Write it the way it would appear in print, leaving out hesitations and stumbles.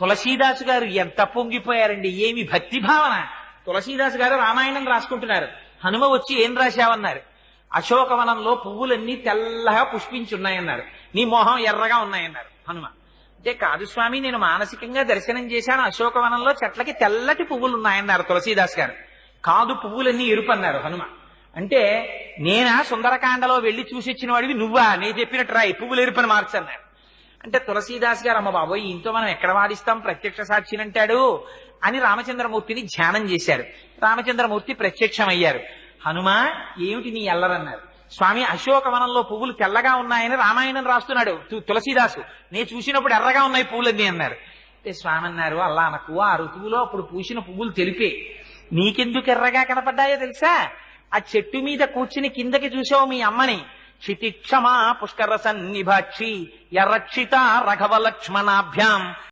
తులసీదాసు గారు ఎంత పొంగిపోయారండి, ఏమి భక్తి భావన. తులసీదాసు గారు రామాయణం రాసుకుంటున్నారు. హనుమ వచ్చి ఏం రాశావన్నారు. అశోకవనంలో పువ్వులన్నీ తెల్లగా పుష్పించున్నాయన్నారు. నీ మొహం ఎర్రగా ఉన్నాయన్నారు హనుమ. అంటే కాదు స్వామి, నేను మానసికంగా దర్శనం చేశాను, అశోకవనంలో చెట్లకి తెల్లటి పువ్వులు ఉన్నాయన్నారు తులసీదాస్ గారు. కాదు, పువ్వులన్నీ ఎరుపు అన్నారు హనుమ. అంటే నేనా సుందరకాండలో వెళ్లి చూసి వచ్చిన వాడివి నువ్వా, నేను చెప్పినట్టు రాయి పువ్వులు ఎరుపని మార్చన్నారు. అంటే తులసీదాస్ గారు అమ్మ బాబోయ్ ఇంతో మనం ఎక్కడ వాదిస్తాం, ప్రత్యక్ష సాక్షినంటాడు అని రామచంద్రమూర్తిని ధ్యానం చేశారు. రామచంద్రమూర్తి ప్రత్యక్షమయ్యారు. హనుమ ఏమిటి నీ ఎల్లరన్నారు. స్వామి అశోకవనంలో పువ్వులు తెల్లగా ఉన్నాయని రామాయణం రాస్తున్నాడు తులసీదాసు, నేను చూసినప్పుడు ఎర్రగా ఉన్నాయి పువ్వులన్నీ అన్నారు. అంటే స్వామి అన్నారు, అల్లా అనకు, ఆ ఋతువులో అప్పుడు పూసిన పువ్వులు తెలిపే, నీకెందుకు ఎర్రగా కనపడ్డాయో తెలుసా, ఆ చెట్టు మీద కూర్చుని కిందకి చూసావు మీ అమ్మని, క్షితిక్షమా పుష్కర సన్నిభాక్షి యరక్షిత రఘవ లక్ష్మణాభ్యాం